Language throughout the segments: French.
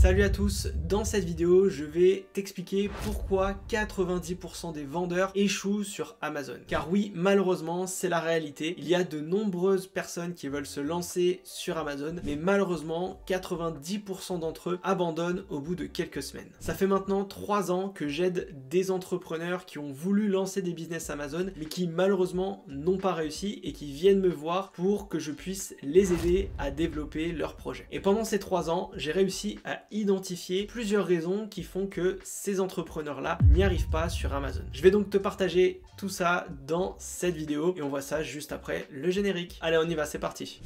Salut à tous, dans cette vidéo je vais t'expliquer pourquoi 90% des vendeurs échouent sur Amazon. Car oui, malheureusement c'est la réalité, il y a de nombreuses personnes qui veulent se lancer sur Amazon, mais malheureusement 90% d'entre eux abandonnent au bout de quelques semaines. Ça fait maintenant 3 ans que j'aide des entrepreneurs qui ont voulu lancer des business Amazon, mais qui malheureusement n'ont pas réussi et qui viennent me voir pour que je puisse les aider à développer leur projet. Et pendant ces 3 ans, j'ai réussi à identifier plusieurs raisons qui font que ces entrepreneurs-là n'y arrivent pas sur Amazon. Je vais donc te partager tout ça dans cette vidéo et on voit ça juste après le générique. Allez, on y va, c'est parti.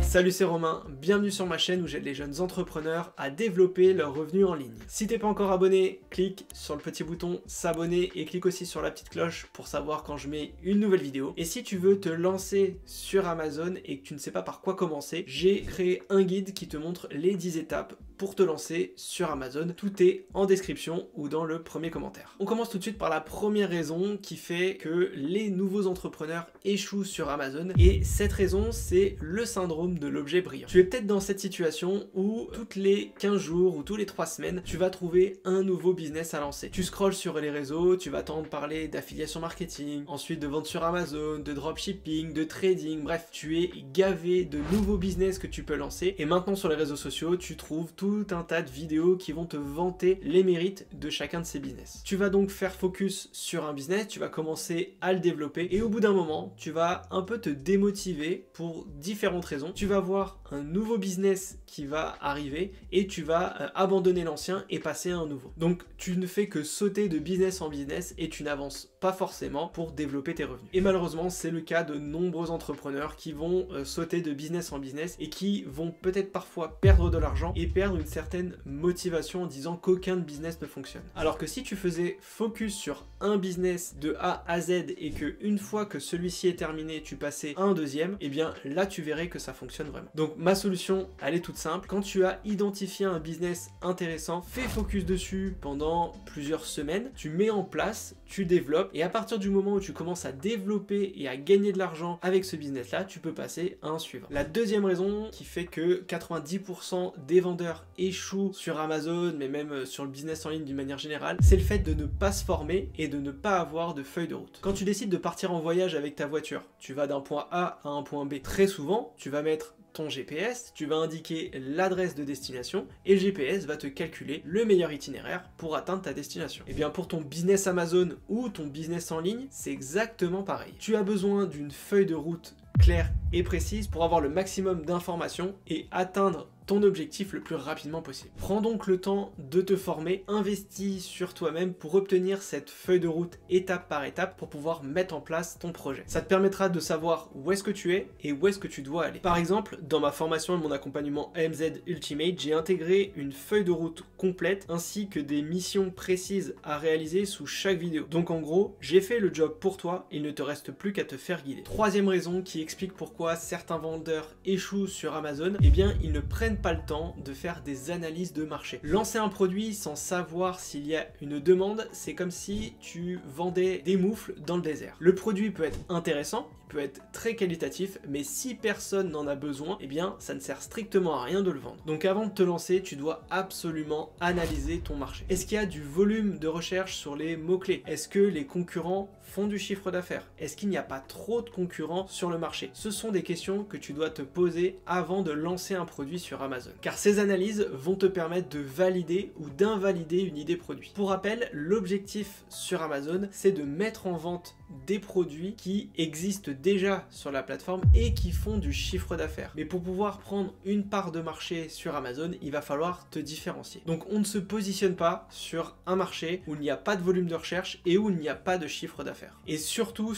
Salut, c'est Romain, bienvenue sur ma chaîne où j'aide les jeunes entrepreneurs à développer leurs revenus en ligne. Si t'es pas encore abonné, clique sur le petit bouton s'abonner et clique aussi sur la petite cloche pour savoir quand je mets une nouvelle vidéo. Et si tu veux te lancer sur Amazon et que tu ne sais pas par quoi commencer, j'ai créé un guide qui te montre les 10 étapes pour te lancer sur Amazon. Tout est en description ou dans le premier commentaire. On commence tout de suite par la première raison qui fait que les nouveaux entrepreneurs échouent sur Amazon. Et cette raison, c'est le syndrome de l'objet brillant. Tu es peut-être dans cette situation où toutes les 15 jours ou tous les 3 semaines, tu vas trouver un nouveau business à lancer. Tu scrolles sur les réseaux, tu vas entendre parler d'affiliation marketing, ensuite de vente sur Amazon, de dropshipping, de trading, bref, tu es gavé de nouveaux business que tu peux lancer. Et maintenant sur les réseaux sociaux, tu trouves tout un tas de vidéos qui vont te vanter les mérites de chacun de ces business. Tu vas donc faire focus sur un business, tu vas commencer à le développer et au bout d'un moment, tu vas un peu te démotiver pour différentes raisons. Tu vas voir un nouveau business qui va arriver et tu vas abandonner l'ancien et passer à un nouveau. Donc tu ne fais que sauter de business en business et tu n'avances pas forcément pour développer tes revenus. Et malheureusement, c'est le cas de nombreux entrepreneurs qui vont sauter de business en business et qui vont peut-être parfois perdre de l'argent et perdre une certaine motivation en disant qu'aucun business ne fonctionne. Alors que si tu faisais focus sur un business de A à Z et que une fois que celui-ci est terminé, tu passais à un deuxième, et bien là tu verrais que ça fonctionne vraiment. Donc ma solution, elle est toute simple. Quand tu as identifié un business intéressant, fais focus dessus pendant plusieurs semaines, tu mets en place, tu développes et à partir du moment où tu commences à développer et à gagner de l'argent avec ce business là, tu peux passer à un suivant. La deuxième raison qui fait que 90% des vendeurs échouent sur Amazon, mais même sur le business en ligne d'une manière générale, c'est le fait de ne pas se former et de ne pas avoir de feuille de route. Quand tu décides de partir en voyage avec ta voiture, tu vas d'un point A à un point B. Très souvent, tu vas mettre ton GPS, tu vas indiquer l'adresse de destination et le GPS va te calculer le meilleur itinéraire pour atteindre ta destination. Et bien pour ton business Amazon ou ton business en ligne, c'est exactement pareil. Tu as besoin d'une feuille de route claire et précise pour avoir le maximum d'informations et atteindre ton objectif le plus rapidement possible. Prends donc le temps de te former, investis sur toi-même pour obtenir cette feuille de route étape par étape pour pouvoir mettre en place ton projet. Ça te permettra de savoir où est-ce que tu es et où est-ce que tu dois aller. Par exemple, dans ma formation et mon accompagnement AMZ Ultimate, j'ai intégré une feuille de route complète ainsi que des missions précises à réaliser sous chaque vidéo. Donc en gros, j'ai fait le job pour toi, il ne te reste plus qu'à te faire guider. Troisième raison qui explique pourquoi certains vendeurs échouent sur Amazon, eh bien ils ne prennent pas le temps de faire des analyses de marché. Lancer un produit sans savoir s'il y a une demande, c'est comme si tu vendais des moufles dans le désert. Le produit peut être intéressant, peut être très qualitatif, mais si personne n'en a besoin, eh bien ça ne sert strictement à rien de le vendre. Donc avant de te lancer, tu dois absolument analyser ton marché. Est-ce qu'il y a du volume de recherche sur les mots-clés? Est-ce que les concurrents font du chiffre d'affaires? Est-ce qu'il n'y a pas trop de concurrents sur le marché? Ce sont des questions que tu dois te poser avant de lancer un produit sur Amazon. Car ces analyses vont te permettre de valider ou d'invalider une idée produit. Pour rappel, l'objectif sur Amazon, c'est de mettre en vente des produits qui existent déjà sur la plateforme et qui font du chiffre d'affaires. Mais pour pouvoir prendre une part de marché sur Amazon, il va falloir te différencier. Donc on ne se positionne pas sur un marché où il n'y a pas de volume de recherche et où il n'y a pas de chiffre d'affaires. Et surtout,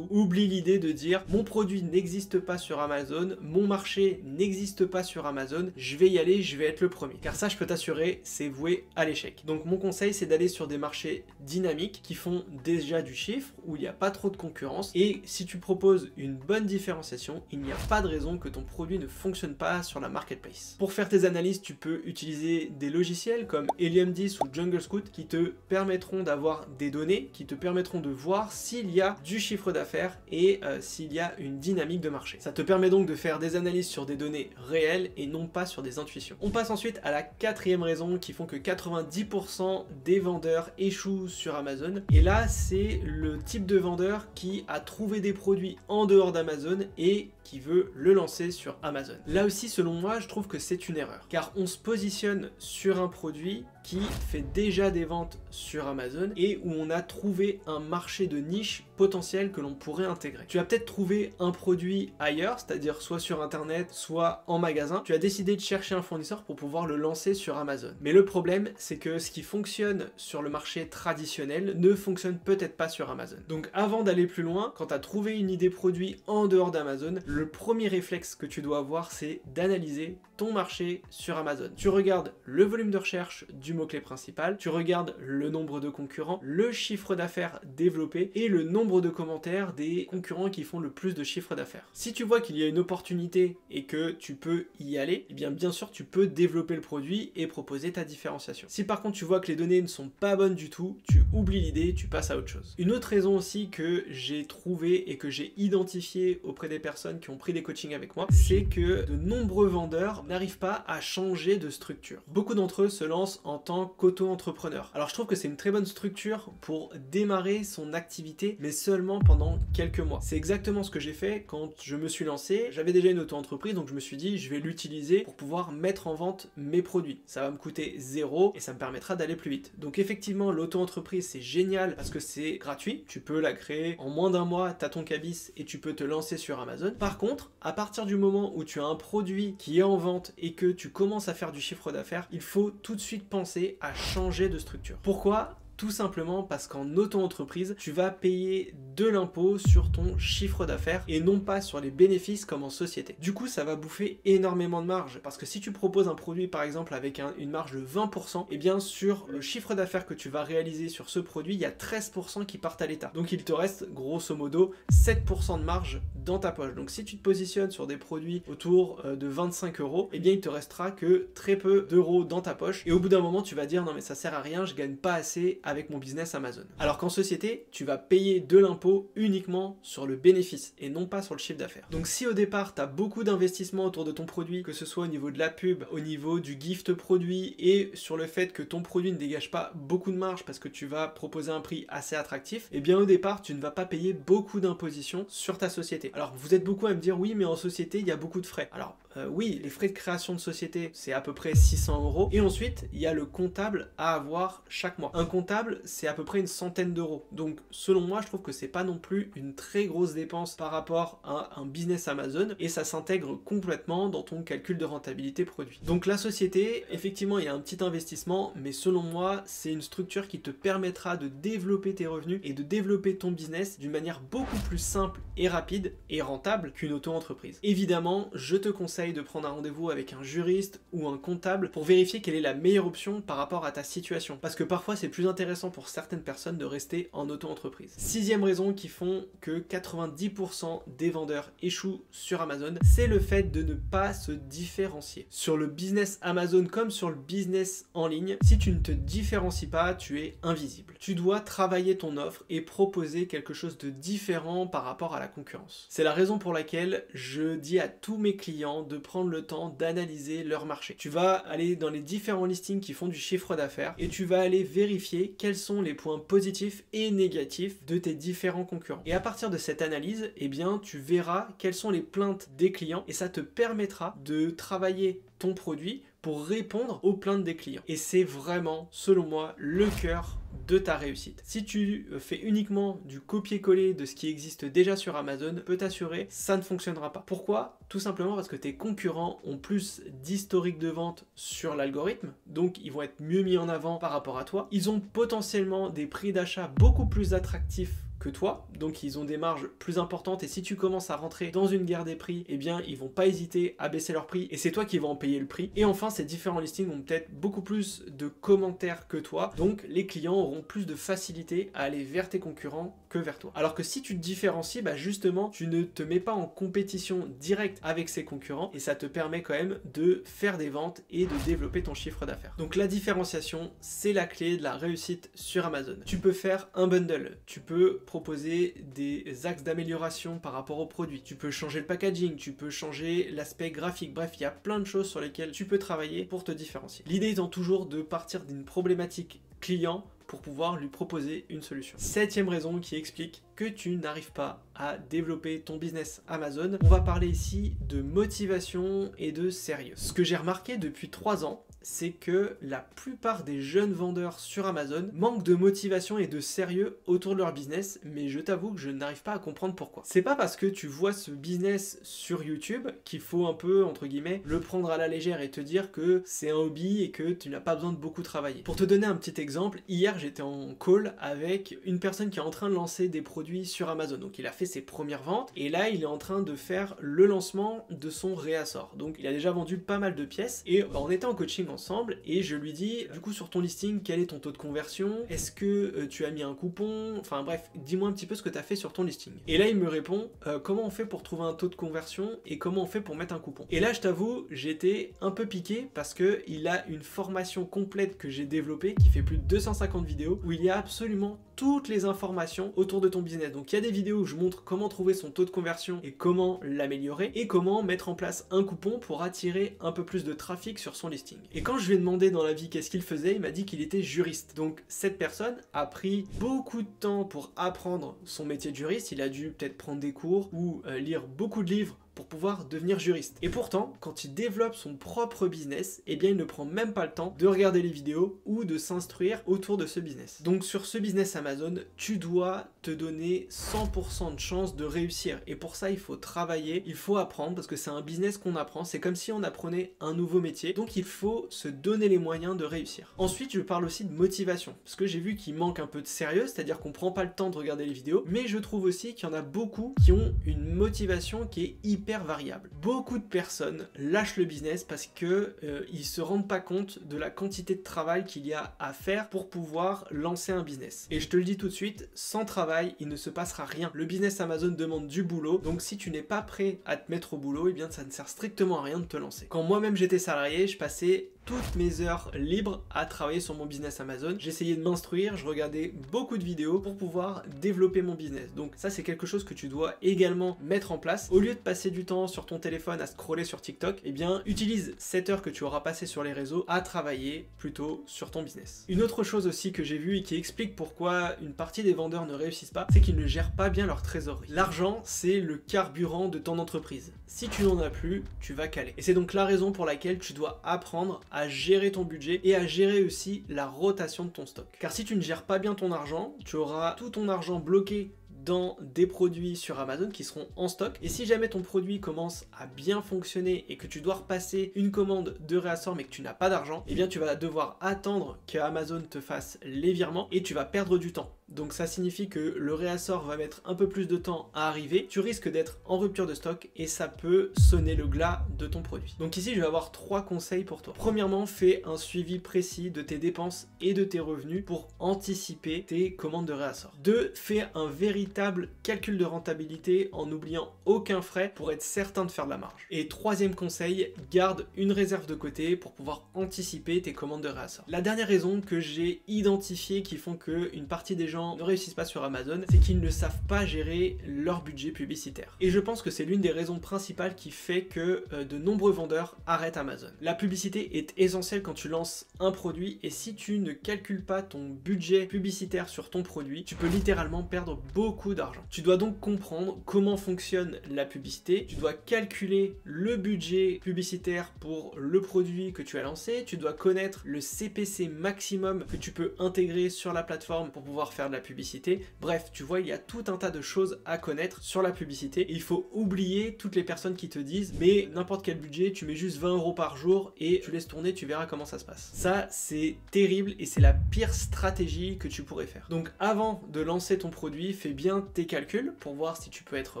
oublie l'idée de dire mon produit n'existe pas sur Amazon, mon marché n'existe pas sur Amazon, je vais y aller, je vais être le premier. Car ça, je peux t'assurer, c'est voué à l'échec. Donc mon conseil, c'est d'aller sur des marchés dynamiques qui font déjà du chiffre, où il n'y a pas pas trop de concurrence, et si tu proposes une bonne différenciation, il n'y a pas de raison que ton produit ne fonctionne pas sur la marketplace. Pour faire tes analyses, tu peux utiliser des logiciels comme Helium 10 ou Jungle Scout qui te permettront d'avoir des données, qui te permettront de voir s'il y a du chiffre d'affaires et s'il y a une dynamique de marché. Ça te permet donc de faire des analyses sur des données réelles et non pas sur des intuitions. On passe ensuite à la quatrième raison qui font que 90% des vendeurs échouent sur Amazon. Et là, c'est le type de vendeur qui a trouvé des produits en dehors d'Amazon et qui veut le lancer sur Amazon. Là aussi, selon moi, je trouve que c'est une erreur, car on se positionne sur un produit qui fait déjà des ventes sur Amazon et où on a trouvé un marché de niche potentiel que l'on pourrait intégrer. Tu as peut-être trouvé un produit ailleurs, c'est-à-dire soit sur internet, soit en magasin. Tu as décidé de chercher un fournisseur pour pouvoir le lancer sur Amazon. Mais le problème, c'est que ce qui fonctionne sur le marché traditionnel ne fonctionne peut-être pas sur Amazon. Donc avant d'aller plus loin, quand tu as trouvé une idée produit en dehors d'Amazon, le premier réflexe que tu dois avoir, c'est d'analyser ton marché sur Amazon. Tu regardes le volume de recherche du mot-clé principal, tu regardes le nombre de concurrents, le chiffre d'affaires développé et le nombre de commentaires des concurrents qui font le plus de chiffre d'affaires. Si tu vois qu'il y a une opportunité et que tu peux y aller, eh bien sûr tu peux développer le produit et proposer ta différenciation. Si par contre tu vois que les données ne sont pas bonnes du tout, tu oublies l'idée, tu passes à autre chose. Une autre raison aussi que j'ai trouvé et que j'ai identifié auprès des personnes qui ont pris des coachings avec moi, c'est que de nombreux vendeurs n'arrivent pas à changer de structure. Beaucoup d'entre eux se lancent en tant qu'auto-entrepreneur. Alors je trouve que c'est une très bonne structure pour démarrer son activité, mais seulement pendant quelques mois. C'est exactement ce que j'ai fait quand je me suis lancé. J'avais déjà une auto-entreprise, donc je me suis dit je vais l'utiliser pour pouvoir mettre en vente mes produits. Ça va me coûter 0 et ça me permettra d'aller plus vite. Donc effectivement, l'auto-entreprise c'est génial parce que c'est gratuit. Tu peux la créer en moins d'un mois, tu as ton cabis et tu peux te lancer sur Amazon. Par contre, à partir du moment où tu as un produit qui est en vente et que tu commences à faire du chiffre d'affaires, il faut tout de suite penser à changer de structure. Pourquoi ? Tout simplement parce qu'en auto-entreprise, tu vas payer de l'impôt sur ton chiffre d'affaires et non pas sur les bénéfices comme en société. Du coup, ça va bouffer énormément de marge parce que si tu proposes un produit par exemple avec une marge de 20%, et bien sur le chiffre d'affaires que tu vas réaliser sur ce produit, il y a 13% qui partent à l'État. Donc il te reste grosso modo 7% de marge dans ta poche. Donc si tu te positionnes sur des produits autour de 25 €, et bien il te restera que très peu d'euros dans ta poche et au bout d'un moment tu vas dire non mais ça sert à rien, je gagne pas assez avec mon business Amazon. Alors qu'en société, tu vas payer de l'impôt uniquement sur le bénéfice et non pas sur le chiffre d'affaires. Donc si au départ, tu as beaucoup d'investissements autour de ton produit, que ce soit au niveau de la pub, au niveau du gift produit et sur le fait que ton produit ne dégage pas beaucoup de marge parce que tu vas proposer un prix assez attractif, et bien au départ, tu ne vas pas payer beaucoup d'imposition sur ta société. Alors vous êtes beaucoup à me dire oui, mais en société, il y a beaucoup de frais. Alors oui, les frais de création de société, c'est à peu près 600 €. Et ensuite, il y a le comptable à avoir chaque mois. Un comptable, c'est à peu près une centaine d'euros. Donc, selon moi, je trouve que c'est pas non plus une très grosse dépense par rapport à un business Amazon et ça s'intègre complètement dans ton calcul de rentabilité produit. Donc, la société, effectivement, il y a un petit investissement, mais selon moi, c'est une structure qui te permettra de développer tes revenus et de développer ton business d'une manière beaucoup plus simple et rapide et rentable qu'une auto-entreprise. Évidemment, je te conseille de prendre un rendez-vous avec un juriste ou un comptable pour vérifier quelle est la meilleure option par rapport à ta situation. Parce que parfois c'est plus intéressant pour certaines personnes de rester en auto-entreprise. Sixième raison qui font que 90% des vendeurs échouent sur Amazon, c'est le fait de ne pas se différencier. Sur le business Amazon comme sur le business en ligne, si tu ne te différencies pas, tu es invisible. Tu dois travailler ton offre et proposer quelque chose de différent par rapport à la concurrence. C'est la raison pour laquelle je dis à tous mes clients de prendre le temps d'analyser leur marché. Tu vas aller dans les différents listings qui font du chiffre d'affaires et tu vas aller vérifier quels sont les points positifs et négatifs de tes différents concurrents. Et à partir de cette analyse, eh bien, tu verras quelles sont les plaintes des clients et ça te permettra de travailler ton produit pour répondre aux plaintes des clients. Et c'est vraiment, selon moi, le cœur de ta réussite. Si tu fais uniquement du copier-coller de ce qui existe déjà sur Amazon, peux t'assurer, ça ne fonctionnera pas. Pourquoi ? Tout simplement parce que tes concurrents ont plus d'historique de vente sur l'algorithme, donc ils vont être mieux mis en avant par rapport à toi. Ils ont potentiellement des prix d'achat beaucoup plus attractifs que toi, donc ils ont des marges plus importantes et si tu commences à rentrer dans une guerre des prix, eh bien ils vont pas hésiter à baisser leur prix et c'est toi qui vas en payer le prix. Et enfin, ces différents listings ont peut-être beaucoup plus de commentaires que toi, donc les clients auront plus de facilité à aller vers tes concurrents que vers toi. Alors que si tu te différencies, bah justement, tu ne te mets pas en compétition directe avec ces concurrents et ça te permet quand même de faire des ventes et de développer ton chiffre d'affaires. Donc la différenciation, c'est la clé de la réussite sur Amazon. Tu peux faire un bundle, tu peux proposer des axes d'amélioration par rapport au produit, tu peux changer le packaging, tu peux changer l'aspect graphique, bref, il y a plein de choses sur lesquelles tu peux travailler pour te différencier. L'idée étant toujours de partir d'une problématique client pour pouvoir lui proposer une solution. 7e raison qui explique que tu n'arrives pas à développer ton business Amazon, on va parler ici de motivation et de sérieux. Ce que j'ai remarqué depuis 3 ans, c'est que la plupart des jeunes vendeurs sur Amazon manquent de motivation et de sérieux autour de leur business, mais je t'avoue que je n'arrive pas à comprendre pourquoi. C'est pas parce que tu vois ce business sur YouTube qu'il faut un peu, entre guillemets, le prendre à la légère et te dire que c'est un hobby et que tu n'as pas besoin de beaucoup travailler. Pour te donner un petit exemple, hier j'étais en call avec une personne qui est en train de lancer des produits sur Amazon. Donc il a fait ses premières ventes et là il est en train de faire le lancement de son réassort. Donc il a déjà vendu pas mal de pièces et on était en coaching ensemble et je lui dis du coup sur ton listing quel est ton taux de conversion, est-ce que tu as mis un coupon, enfin bref dis-moi un petit peu ce que tu as fait sur ton listing. Et là il me répond comment on fait pour trouver un taux de conversion et comment on fait pour mettre un coupon. Et là je t'avoue j'étais un peu piqué parce que il a une formation complète que j'ai développée qui fait plus de 250 vidéos où il y a absolument toutes les informations autour de ton business. Donc il y a des vidéos où je montre comment trouver son taux de conversion et comment l'améliorer et comment mettre en place un coupon pour attirer un peu plus de trafic sur son listing. Et quand je lui ai demandé dans la vie qu'est-ce qu'il faisait, il m'a dit qu'il était juriste. Donc cette personne a pris beaucoup de temps pour apprendre son métier de juriste, il a dû peut-être prendre des cours ou lire beaucoup de livres pour pouvoir devenir juriste. Et pourtant, quand il développe son propre business, eh bien il ne prend même pas le temps de regarder les vidéos ou de s'instruire autour de ce business. Donc sur ce business Amazon, tu dois te donner 100% de chance de réussir. Et pour ça, il faut travailler, il faut apprendre parce que c'est un business qu'on apprend. C'est comme si on apprenait un nouveau métier. Donc il faut se donner les moyens de réussir. Ensuite, je parle aussi de motivation parce que j'ai vu qu'il manque un peu de sérieux, c'est-à-dire qu'on prend pas le temps de regarder les vidéos, mais je trouve aussi qu'il y en a beaucoup qui ont une motivation qui est hyper variable. Beaucoup de personnes lâchent le business parce que ils se rendent pas compte de la quantité de travail qu'il y a à faire pour pouvoir lancer un business. Et je te le dis tout de suite, sans travail, il ne se passera rien. Le business Amazon demande du boulot, donc si tu n'es pas prêt à te mettre au boulot, eh bien ça ne sert strictement à rien de te lancer. Quand moi-même j'étais salarié, je passais toutes mes heures libres à travailler sur mon business Amazon. J'essayais de m'instruire, je regardais beaucoup de vidéos pour pouvoir développer mon business. Donc ça c'est quelque chose que tu dois également mettre en place. Au lieu de passer du temps sur ton téléphone à scroller sur TikTok, eh bien utilise cette heure que tu auras passée sur les réseaux à travailler plutôt sur ton business. Une autre chose aussi que j'ai vue et qui explique pourquoi une partie des vendeurs ne réussissent pas, c'est qu'ils ne gèrent pas bien leur trésorerie. L'argent, c'est le carburant de ton entreprise. Si tu n'en as plus, tu vas caler. Et c'est donc la raison pour laquelle tu dois apprendre à gérer ton budget et à gérer aussi la rotation de ton stock. Car si tu ne gères pas bien ton argent, tu auras tout ton argent bloqué dans des produits sur Amazon qui seront en stock. Et si jamais ton produit commence à bien fonctionner et que tu dois repasser une commande de réassort mais que tu n'as pas d'argent, eh bien tu vas devoir attendre que Amazon te fasse les virements et tu vas perdre du temps. Donc ça signifie que le réassort va mettre un peu plus de temps à arriver, tu risques d'être en rupture de stock et ça peut sonner le glas de ton produit. Donc ici je vais avoir 3 conseils pour toi. Premièrement, fais un suivi précis de tes dépenses et de tes revenus pour anticiper tes commandes de réassort. 2. Fais un véritable calcul de rentabilité en n'oubliant aucun frais pour être certain de faire de la marge. Et 3e conseil, garde une réserve de côté pour pouvoir anticiper tes commandes de réassort. La dernière raison que j'ai identifiée qui font qu'une partie des gens ne réussissent pas sur Amazon, c'est qu'ils ne savent pas gérer leur budget publicitaire. Et je pense que c'est l'une des raisons principales qui fait que de nombreux vendeurs arrêtent Amazon. La publicité est essentielle quand tu lances un produit et si tu ne calcules pas ton budget publicitaire sur ton produit, tu peux littéralement perdre beaucoup d'argent. Tu dois donc comprendre comment fonctionne la publicité, tu dois calculer le budget publicitaire pour le produit que tu as lancé, tu dois connaître le CPC maximum que tu peux intégrer sur la plateforme pour pouvoir faire faire de la publicité. Bref, tu vois, il y a tout un tas de choses à connaître sur la publicité. Et il faut oublier toutes les personnes qui te disent mais n'importe quel budget, tu mets juste 20 € par jour et tu laisses tourner, tu verras comment ça se passe. Ça, c'est terrible et c'est la pire stratégie que tu pourrais faire. Donc avant de lancer ton produit, fais bien tes calculs pour voir si tu peux être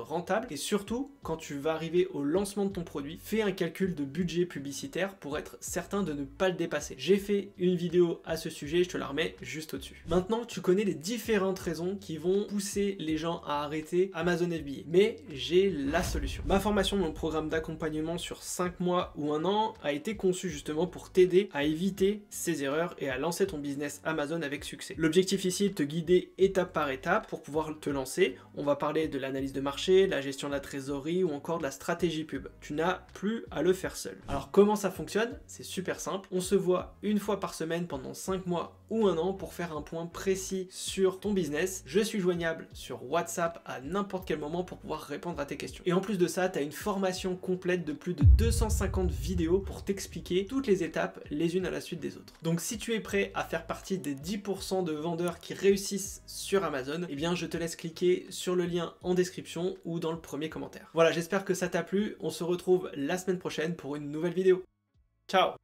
rentable et surtout, quand tu vas arriver au lancement de ton produit, fais un calcul de budget publicitaire pour être certain de ne pas le dépasser. J'ai fait une vidéo à ce sujet, je te la remets juste au-dessus. Maintenant, tu connais les différentes raisons qui vont pousser les gens à arrêter Amazon FBA. Mais j'ai la solution. Ma formation, mon programme d'accompagnement sur 5 mois ou 1 an a été conçu justement pour t'aider à éviter ces erreurs et à lancer ton business Amazon avec succès. L'objectif ici est de te guider étape par étape pour pouvoir te lancer. On va parler de l'analyse de marché, la gestion de la trésorerie ou encore de la stratégie pub. Tu n'as plus à le faire seul. Alors comment ça fonctionne? C'est super simple. On se voit une fois par semaine pendant 5 mois ou 1 an pour faire un point précis sur ton business. Je suis joignable sur WhatsApp à n'importe quel moment pour pouvoir répondre à tes questions. Et en plus de ça, tu as une formation complète de plus de 250 vidéos pour t'expliquer toutes les étapes les unes à la suite des autres. Donc si tu es prêt à faire partie des 10% de vendeurs qui réussissent sur Amazon, eh bien je te laisse cliquer sur le lien en description ou dans le premier commentaire. Voilà, j'espère que ça t'a plu. On se retrouve la semaine prochaine pour une nouvelle vidéo. Ciao!